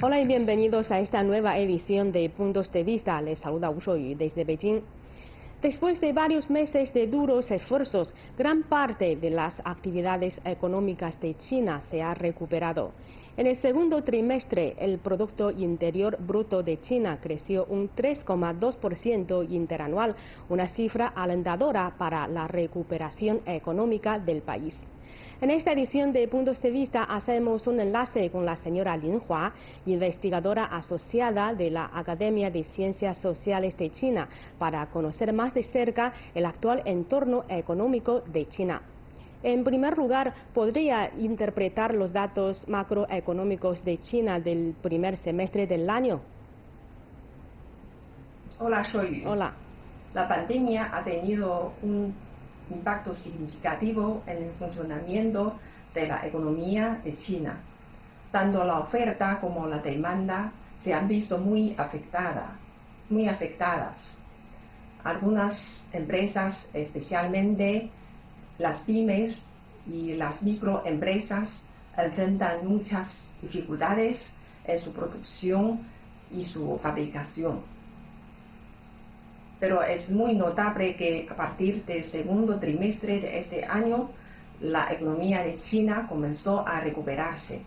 Hola y bienvenidos a esta nueva edición de Puntos de Vista. Les saluda Wu Shuoyu desde Beijing. Después de varios meses de duros esfuerzos, gran parte de las actividades económicas de China se ha recuperado. En el segundo trimestre, el Producto Interior Bruto de China creció un 3,2% interanual, una cifra alentadora para la recuperación económica del país. En esta edición de Puntos de Vista hacemos un enlace con la señora Lin Hua, investigadora asociada de la Academia de Ciencias Sociales de China, para conocer más de cerca el actual entorno económico de China. En primer lugar, ¿podría interpretar los datos macroeconómicos de China del primer semestre del año? Hola, Shuoyu. Hola. La pandemia ha tenido un impacto significativo en el funcionamiento de la economía de China. Tanto la oferta como la demanda se han visto muy afectadas. Algunas empresas, especialmente las pymes y las microempresas, enfrentan muchas dificultades en su producción y su fabricación. Pero es muy notable que a partir del segundo trimestre de este año, la economía de China comenzó a recuperarse.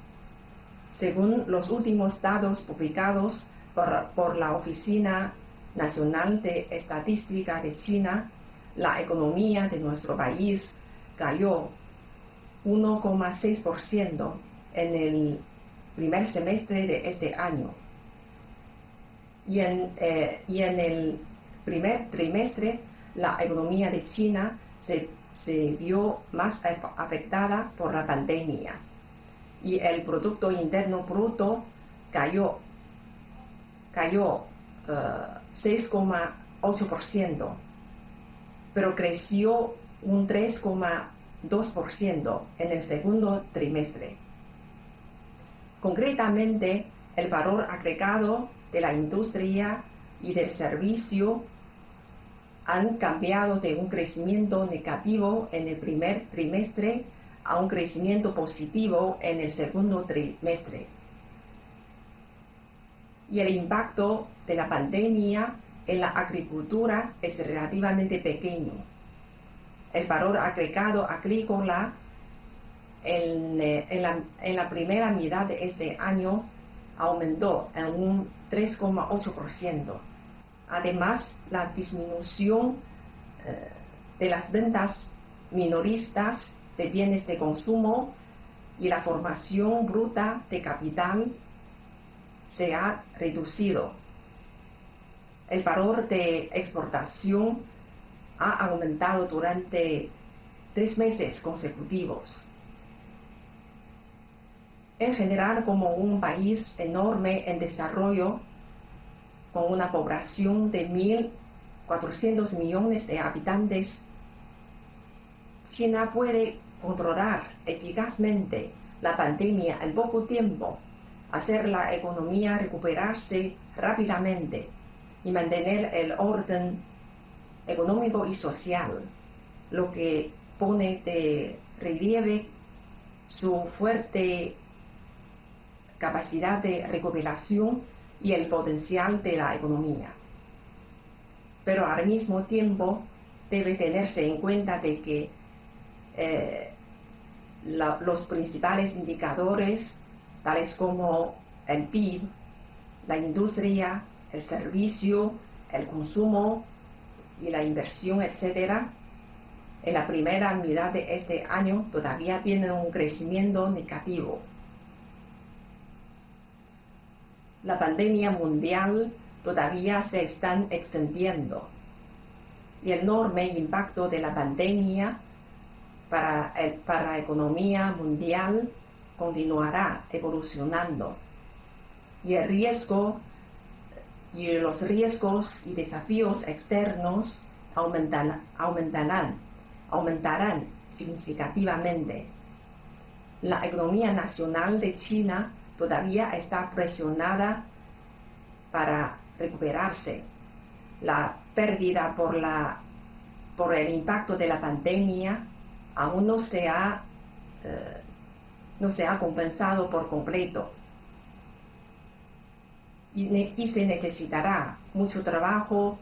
Según los últimos datos publicados por la Oficina Nacional de Estadística de China, la economía de nuestro país cayó 1,6% en el primer semestre de este año. Y en el primer trimestre, la economía de China se vio más afectada por la pandemia y el Producto Interno Bruto cayó 6,8%, pero creció un 3,2% en el segundo trimestre. Concretamente, el valor agregado de la industria y del servicio han cambiado de un crecimiento negativo en el primer trimestre a un crecimiento positivo en el segundo trimestre. Y el impacto de la pandemia en la agricultura es relativamente pequeño. El valor agregado agrícola en la primera mitad de este año aumentó en un 3,8%. Además, la disminución de las ventas minoristas de bienes de consumo y la formación bruta de capital se ha reducido. El valor de exportación ha aumentado durante 3 meses consecutivos. En general, como un país enorme en desarrollo, con una población de 1.400 millones de habitantes, China puede controlar eficazmente la pandemia en poco tiempo, hacer la economía recuperarse rápidamente y mantener el orden económico y social, lo que pone de relieve su fuerte capacidad de recuperación y el potencial de la economía. Pero al mismo tiempo debe tenerse en cuenta de que los principales indicadores, tales como el PIB, la industria, el servicio, el consumo y la inversión, etc., en la primera mitad de este año todavía tienen un crecimiento negativo. La pandemia mundial todavía se está extendiendo y el enorme impacto de la pandemia para la economía mundial continuará evolucionando y los riesgos y desafíos externos aumentarán significativamente. La economía nacional de China todavía está presionada para recuperarse. La pérdida por el impacto de la pandemia aún no se ha compensado por completo. y se necesitará mucho trabajo,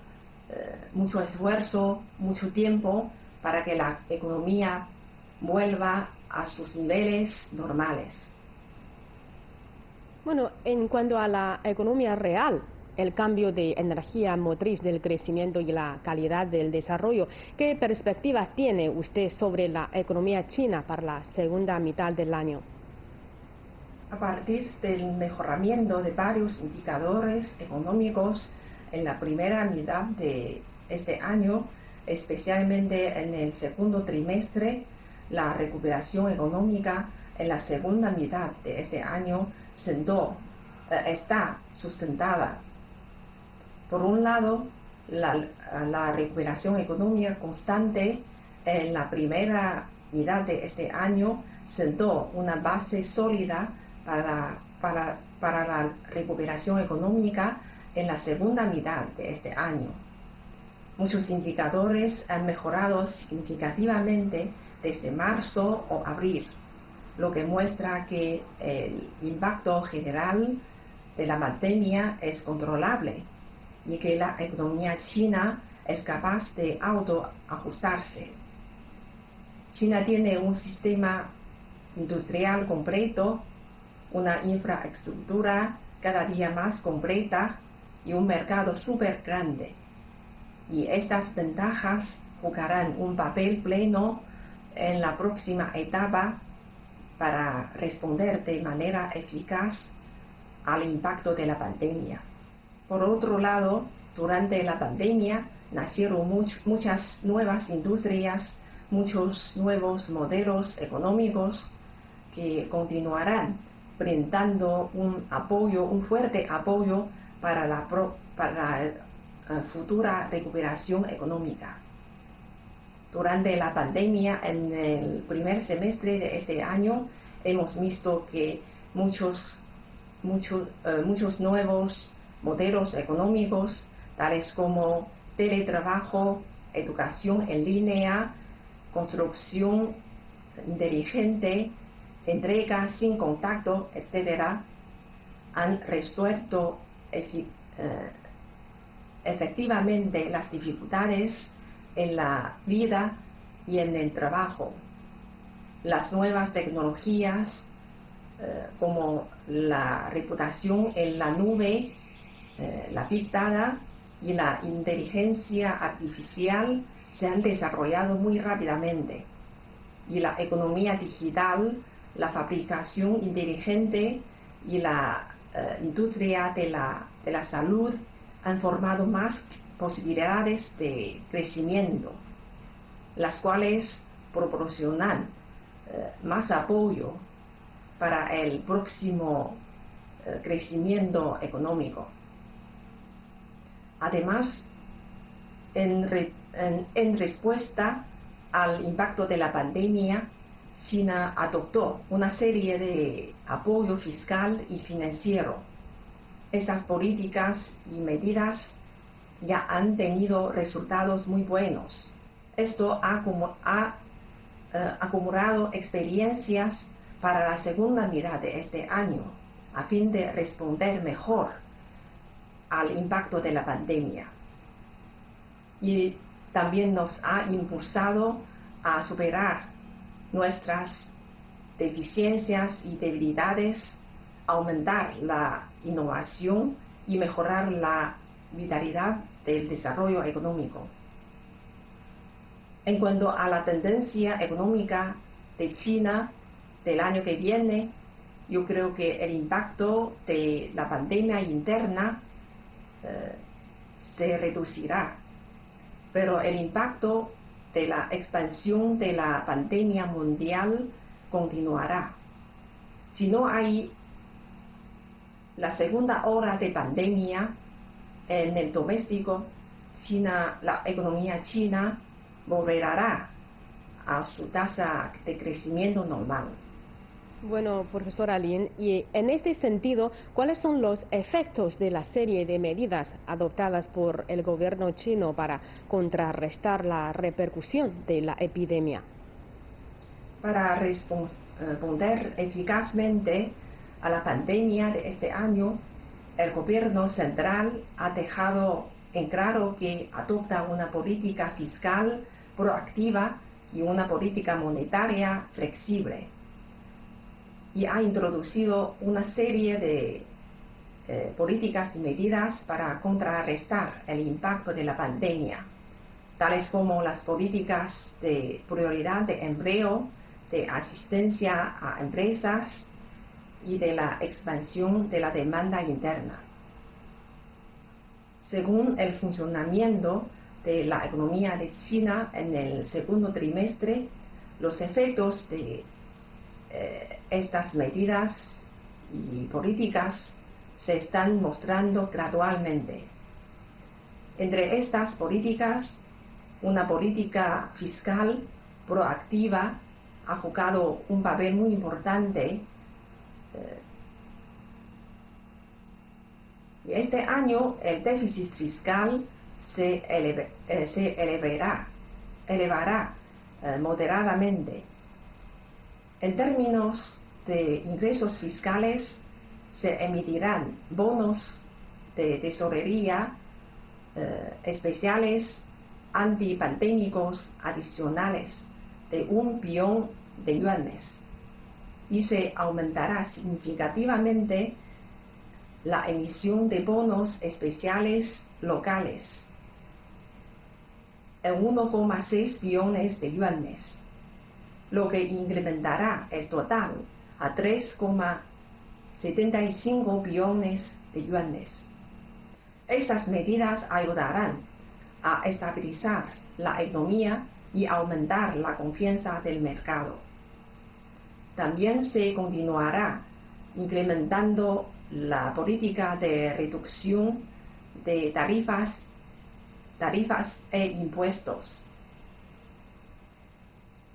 mucho esfuerzo, mucho tiempo para que la economía vuelva a sus niveles normales. Bueno, en cuanto a la economía real, el cambio de energía motriz del crecimiento y la calidad del desarrollo, ¿qué perspectivas tiene usted sobre la economía china para la segunda mitad del año? A partir del mejoramiento de varios indicadores económicos en la primera mitad de este año, especialmente en el segundo trimestre, la recuperación económica en la segunda mitad de este año está sustentada. Por un lado, la recuperación económica constante en la primera mitad de este año sentó una base sólida para la recuperación económica en la segunda mitad de este año. Muchos indicadores han mejorado significativamente desde marzo o abril, lo que muestra que el impacto general de la pandemia es controlable y que la economía china es capaz de autoajustarse. China tiene un sistema industrial completo, una infraestructura cada día más completa y un mercado súper grande. Y estas ventajas jugarán un papel pleno en la próxima etapa para responder de manera eficaz al impacto de la pandemia. Por otro lado, durante la pandemia nacieron muchas nuevas industrias, muchos nuevos modelos económicos que continuarán brindando un fuerte apoyo para la futura recuperación económica. Durante la pandemia, en el primer semestre de este año, hemos visto que muchos nuevos modelos económicos, tales como teletrabajo, educación en línea, construcción inteligente, entrega sin contacto, etc., han resuelto efectivamente las dificultades en la vida y en el trabajo. Las nuevas tecnologías como la reputación en la nube, la Big Data y la inteligencia artificial se han desarrollado muy rápidamente. Y la economía digital, la fabricación inteligente y la industria de la salud han formado más posibilidades de crecimiento, las cuales proporcionan más apoyo para el próximo crecimiento económico. Además, en respuesta al impacto de la pandemia, China adoptó una serie de apoyo fiscal y financiero. Estas políticas y medidas ya han tenido resultados muy buenos. Esto ha acumulado experiencias para la segunda mitad de este año, a fin de responder mejor al impacto de la pandemia. Y también nos ha impulsado a superar nuestras deficiencias y debilidades, aumentar la innovación y mejorar la vitalidad del desarrollo económico. En cuanto a la tendencia económica de China del año que viene, yo creo que el impacto de la pandemia interna se reducirá, pero el impacto de la expansión de la pandemia mundial continuará. Si no hay la segunda ola de pandemia en el doméstico, la economía china volverá a su tasa de crecimiento normal. Bueno, profesora Lin, y en este sentido, ¿cuáles son los efectos de la serie de medidas adoptadas por el gobierno chino para contrarrestar la repercusión de la epidemia? Para responder eficazmente a la pandemia de este año, el gobierno central ha dejado en claro que adopta una política fiscal proactiva y una política monetaria flexible, y ha introducido una serie de políticas y medidas para contrarrestar el impacto de la pandemia, tales como las políticas de prioridad de empleo, de asistencia a empresas y de la expansión de la demanda interna. Según el funcionamiento de la economía de China en el segundo trimestre, los efectos de estas medidas y políticas se están mostrando gradualmente. Entre estas políticas, una política fiscal proactiva ha jugado un papel muy importante. Y este año el déficit fiscal se elevará moderadamente. En términos de ingresos fiscales, se emitirán bonos de tesorería especiales antipandémicos adicionales de 1 billón de yuanes, y se aumentará significativamente la emisión de bonos especiales locales en 1,6 billones de yuanes, lo que incrementará el total a 3,75 billones de yuanes. Estas medidas ayudarán a estabilizar la economía y aumentar la confianza del mercado. También se continuará incrementando la política de reducción de tarifas e impuestos,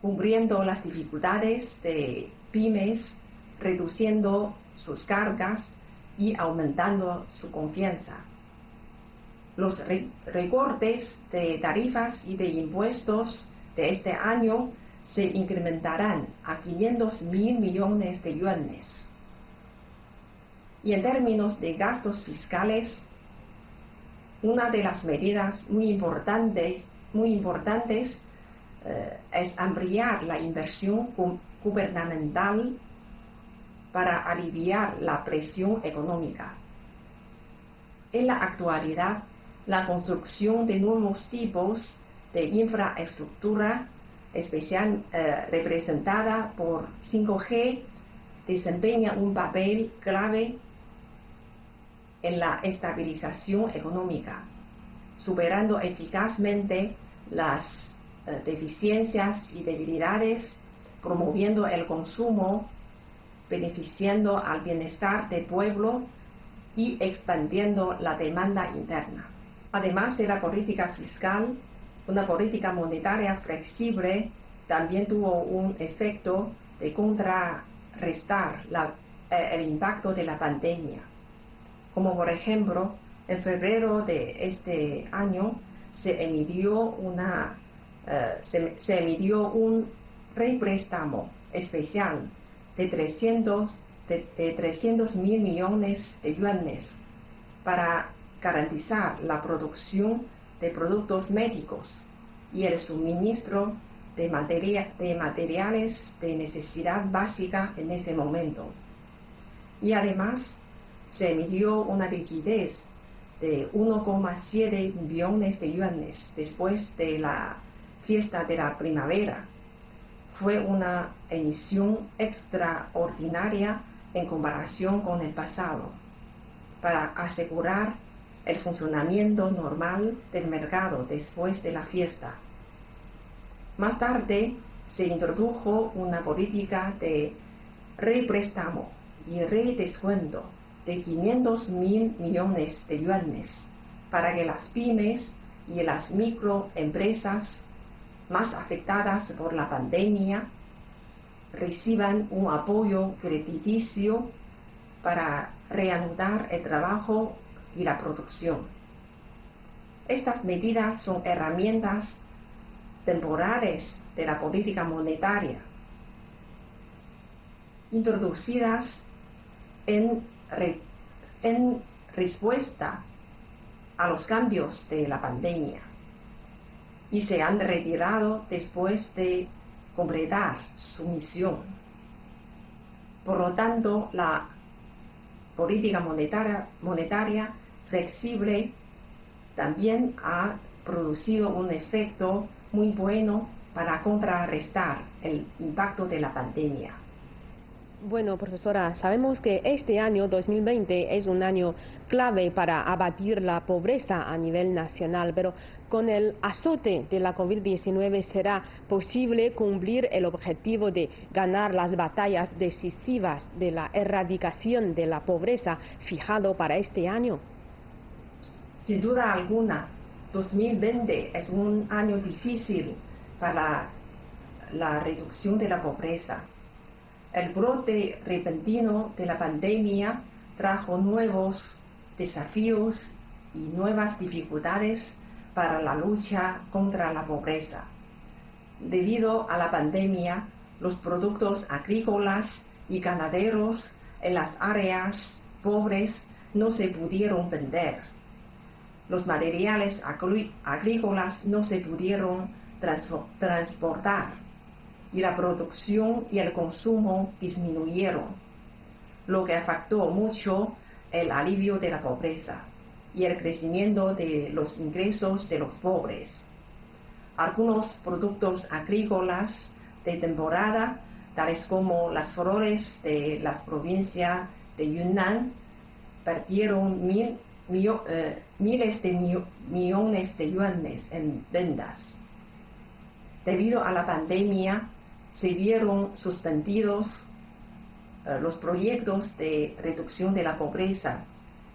cubriendo las dificultades de pymes, reduciendo sus cargas y aumentando su confianza. Los recortes de tarifas y de impuestos de este año se incrementarán a 500.000 millones de yuanes. Y en términos de gastos fiscales, una de las medidas muy importantes es ampliar la inversión gubernamental para aliviar la presión económica. En la actualidad, la construcción de nuevos tipos de infraestructura, especial representada por 5G, desempeña un papel clave en la estabilización económica, superando eficazmente las deficiencias y debilidades, promoviendo el consumo, beneficiando al bienestar del pueblo y expandiendo la demanda interna. Además de la política fiscal, una política monetaria flexible también tuvo un efecto de contrarrestar el impacto de la pandemia. Como por ejemplo, en febrero de este año se emitió un représtamo especial de 300.000 millones de yuanes para garantizar la producción de productos médicos y el suministro de materiales de necesidad básica en ese momento. Y además se emitió una liquidez de 1,7 billones de yuanes después de la fiesta de la primavera. Fue una emisión extraordinaria en comparación con el pasado, para asegurar el funcionamiento normal del mercado después de la fiesta. Más tarde se introdujo una política de représtamo y redescuento de 500.000 millones de yuanes para que las pymes y las microempresas más afectadas por la pandemia reciban un apoyo crediticio para reanudar el trabajo y la producción. Estas medidas son herramientas temporales de la política monetaria, introducidas en respuesta a los cambios de la pandemia y se han retirado después de completar su misión. Por lo tanto, la política monetaria flexible también ha producido un efecto muy bueno para contrarrestar el impacto de la pandemia. Bueno, profesora, sabemos que este año 2020 es un año clave para abatir la pobreza a nivel nacional, pero con el azote de la COVID-19 será posible cumplir el objetivo de ganar las batallas decisivas de la erradicación de la pobreza fijado para este año. Sin duda alguna, 2020 es un año difícil para la reducción de la pobreza. El brote repentino de la pandemia trajo nuevos desafíos y nuevas dificultades para la lucha contra la pobreza. Debido a la pandemia, los productos agrícolas y ganaderos en las áreas pobres no se pudieron vender. Los materiales agrícolas no se pudieron transportar y la producción y el consumo disminuyeron, lo que afectó mucho el alivio de la pobreza y el crecimiento de los ingresos de los pobres. Algunos productos agrícolas de temporada, tales como las flores de las provincias de Yunnan, perdieron miles de millones de yuanes en ventas. Debido a la pandemia, se vieron suspendidos los proyectos de reducción de la pobreza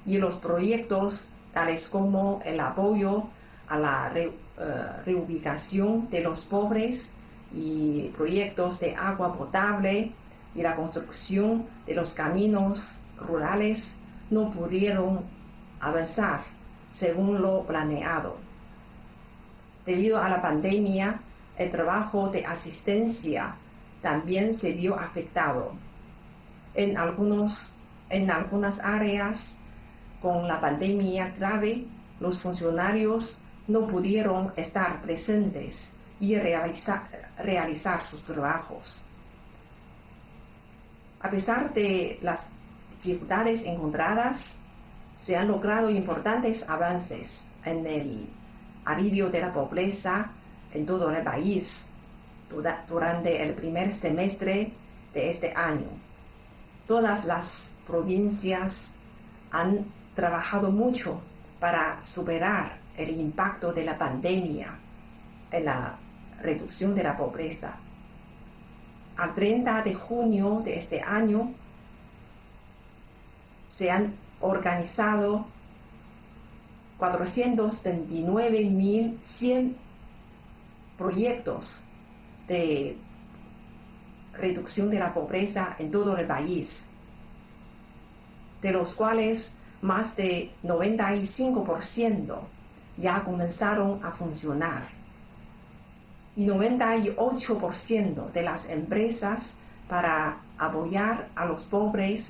y los proyectos tales como el apoyo a la reubicación de los pobres y proyectos de agua potable y la construcción de los caminos rurales no pudieron avanzar según lo planeado. Debido a la pandemia, el trabajo de asistencia también se vio afectado. En algunas áreas con la pandemia grave, los funcionarios no pudieron estar presentes y realizar sus trabajos. A pesar de las dificultades encontradas, se han logrado importantes avances en el alivio de la pobreza en todo el país durante el primer semestre de este año. Todas las provincias han trabajado mucho para superar el impacto de la pandemia en la reducción de la pobreza. Al 30 de junio de este año se han organizado 429.100 proyectos de reducción de la pobreza en todo el país, de los cuales más de 95% ya comenzaron a funcionar y 98% de las empresas para apoyar a los pobres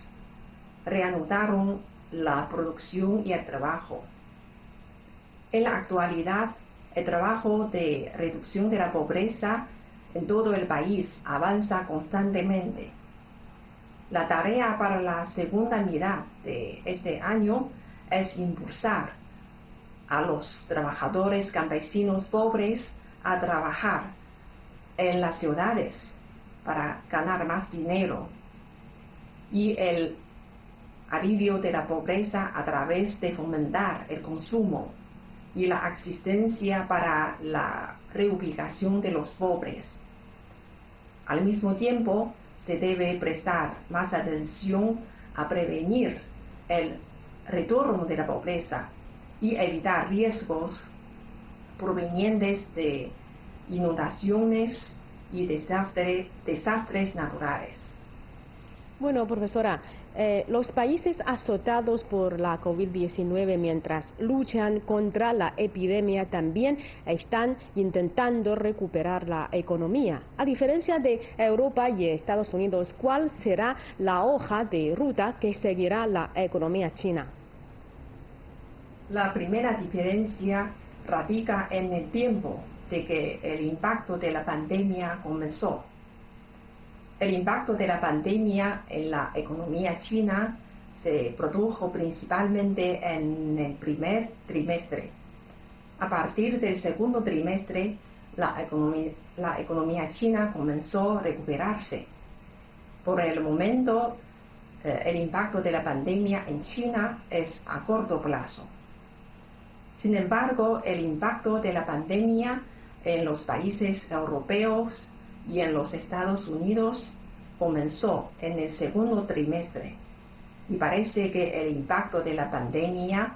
reanudaron la producción y el trabajo. En la actualidad, el trabajo de reducción de la pobreza en todo el país avanza constantemente. La tarea para la segunda mitad de este año es impulsar a los trabajadores campesinos pobres a trabajar en las ciudades para ganar más dinero y el alivio de la pobreza a través de fomentar el consumo y la asistencia para la reubicación de los pobres. Al mismo tiempo, se debe prestar más atención a prevenir el retorno de la pobreza y evitar riesgos provenientes de inundaciones y desastres naturales. Bueno, profesora, los países azotados por la COVID-19 mientras luchan contra la epidemia también están intentando recuperar la economía. A diferencia de Europa y Estados Unidos, ¿cuál será la hoja de ruta que seguirá la economía china? La primera diferencia radica en el tiempo de que el impacto de la pandemia comenzó. El impacto de la pandemia en la economía china se produjo principalmente en el primer trimestre. A partir del segundo trimestre, la economía china comenzó a recuperarse. Por el momento, el impacto de la pandemia en China es a corto plazo. Sin embargo, el impacto de la pandemia en los países europeos y en los Estados Unidos comenzó en el segundo trimestre y parece que el impacto de la pandemia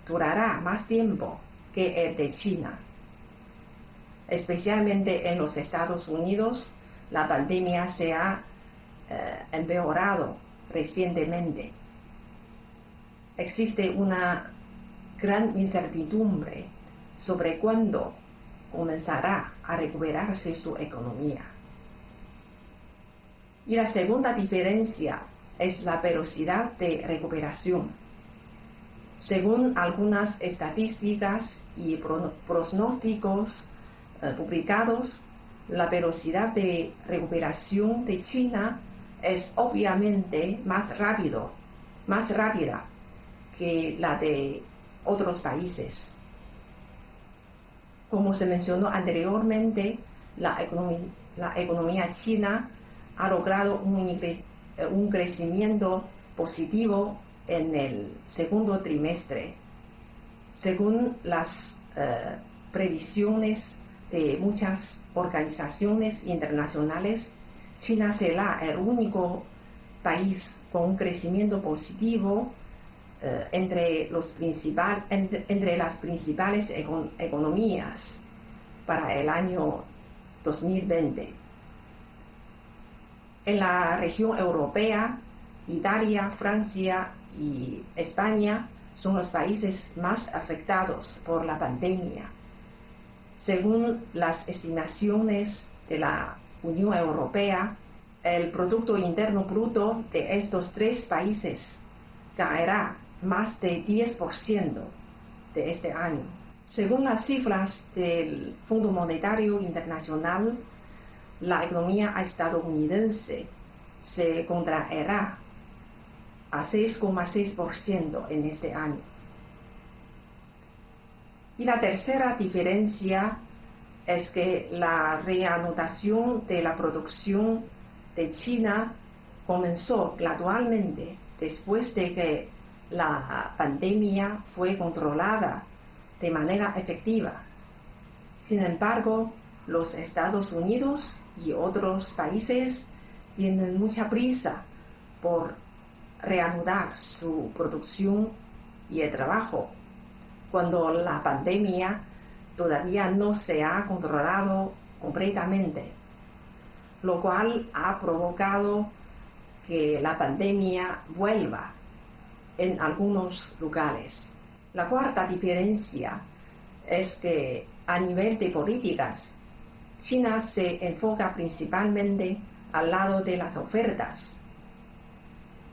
durará más tiempo que el de China. Especialmente en los Estados Unidos, la pandemia se ha empeorado recientemente. Existe una gran incertidumbre sobre cuándo comenzará a recuperarse su economía. Y la segunda diferencia es la velocidad de recuperación. Según algunas estadísticas y pronósticos publicados, la velocidad de recuperación de China es obviamente más rápida que la de otros países. Como se mencionó anteriormente, la economía china ha logrado un crecimiento positivo en el segundo trimestre. Según las previsiones de muchas organizaciones internacionales, China será el único país con un crecimiento positivo entre las principales economías para el año 2020. En la región europea, Italia, Francia y España son los países más afectados por la pandemia. Según las estimaciones de la Unión Europea, el Producto Interno Bruto de estos tres países caerá más de 10% de este año. Según las cifras del Fondo Monetario Internacional, la economía estadounidense se contraerá a 6,6% en este año. Y la tercera diferencia es que la reanudación de la producción de China comenzó gradualmente después de que la pandemia fue controlada de manera efectiva. Sin embargo, los Estados Unidos y otros países tienen mucha prisa por reanudar su producción y el trabajo, cuando la pandemia todavía no se ha controlado completamente, lo cual ha provocado que la pandemia vuelva en algunos lugares. La cuarta diferencia es que a nivel de políticas, China se enfoca principalmente al lado de las ofertas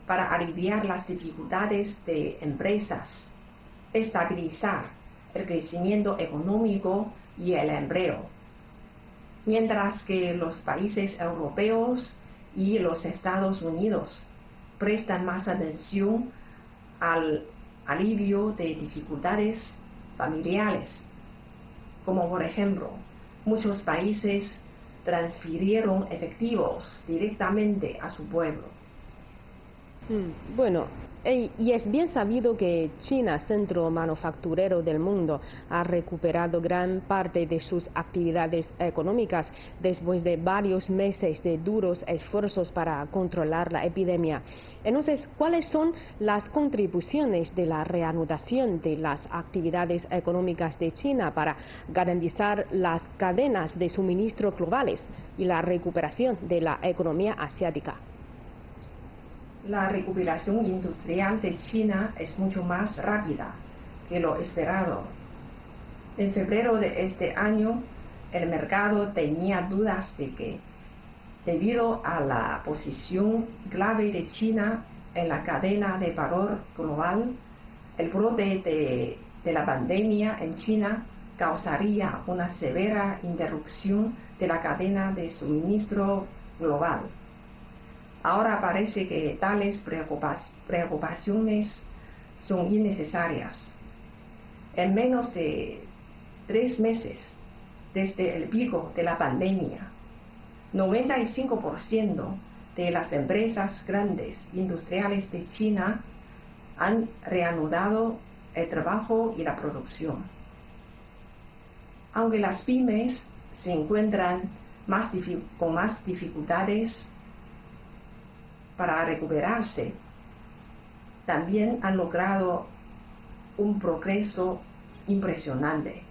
para aliviar las dificultades de empresas, estabilizar el crecimiento económico y el empleo, mientras que los países europeos y los Estados Unidos prestan más atención al alivio de dificultades familiares, como por ejemplo, muchos países transfirieron efectivos directamente a su pueblo. Bueno, y es bien sabido que China, centro manufacturero del mundo, ha recuperado gran parte de sus actividades económicas después de varios meses de duros esfuerzos para controlar la epidemia. Entonces, ¿cuáles son las contribuciones de la reanudación de las actividades económicas de China para garantizar las cadenas de suministro globales y la recuperación de la economía asiática? La recuperación industrial de China es mucho más rápida que lo esperado. En febrero de este año, el mercado tenía dudas de que, debido a la posición clave de China en la cadena de valor global, El brote de la pandemia en China causaría una severa interrupción de la cadena de suministro global. Ahora parece que tales preocupaciones son innecesarias. En menos de 3 meses desde el pico de la pandemia, 95% de las empresas grandes industriales de China han reanudado el trabajo y la producción. Aunque las pymes se encuentran con más dificultades para recuperarse, también han logrado un progreso impresionante.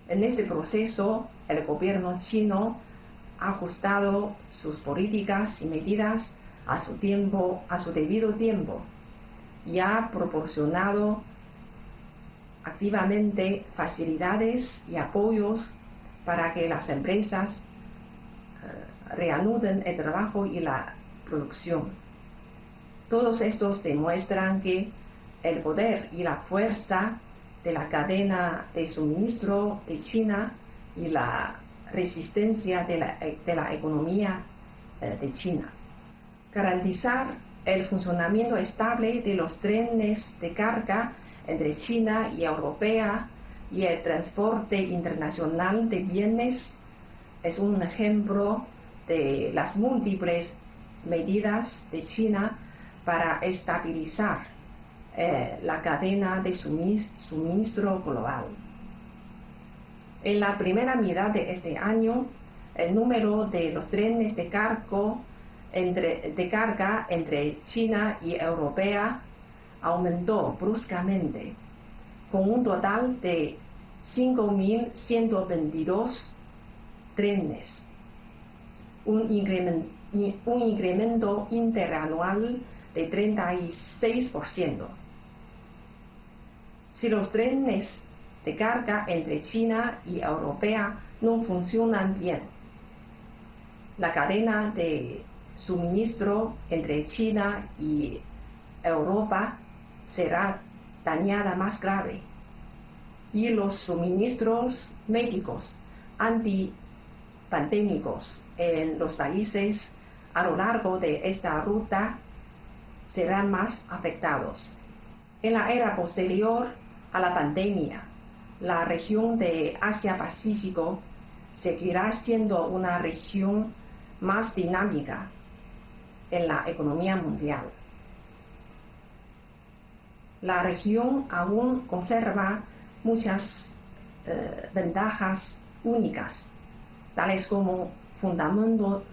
En este proceso, el gobierno chino ha ajustado sus políticas y medidas a su debido tiempo y ha proporcionado activamente facilidades y apoyos para que las empresas reanuden el trabajo y la producción. Todos estos demuestran que el poder y la fuerza de la cadena de suministro de China y la resistencia de la economía de China. Garantizar el funcionamiento estable de los trenes de carga entre China y Europea y el transporte internacional de bienes es un ejemplo de las múltiples medidas de China para estabilizar la cadena de suministro global. En la primera mitad de este año, el número de los trenes de carga entre China y Europea aumentó bruscamente, con un total de 5.122 trenes, un incremento interanual de 36%. Si los trenes de carga entre China y Europea no funcionan bien, la cadena de suministro entre China y Europa será dañada más grave, y los suministros médicos antipandémicos en los países a lo largo de esta ruta serán más afectados. En la era posterior a la pandemia, la región de Asia-Pacífico seguirá siendo una región más dinámica en la economía mundial. La región aún conserva muchas ventajas únicas, tales como fundamentos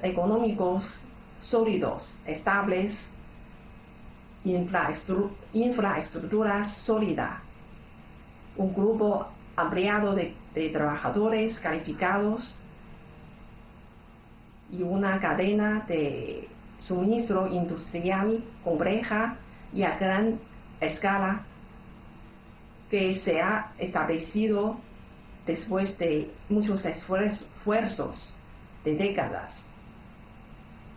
económicos sólidos, estables, infraestructura sólida, un grupo ampliado de trabajadores calificados y una cadena de suministro industrial compleja y a gran escala que se ha establecido después de muchos esfuerzos de décadas.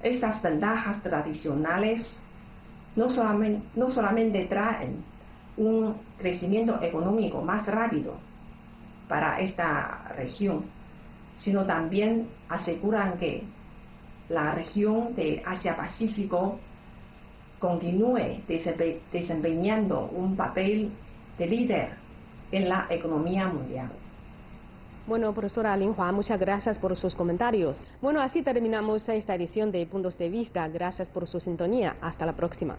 Estas ventajas tradicionales no solamente traen un crecimiento económico más rápido para esta región, sino también aseguran que la región de Asia-Pacífico continúe desempeñando un papel de líder en la economía mundial. Bueno, profesora Lin Hua, muchas gracias por sus comentarios. Bueno, así terminamos esta edición de Puntos de Vista. Gracias por su sintonía. Hasta la próxima.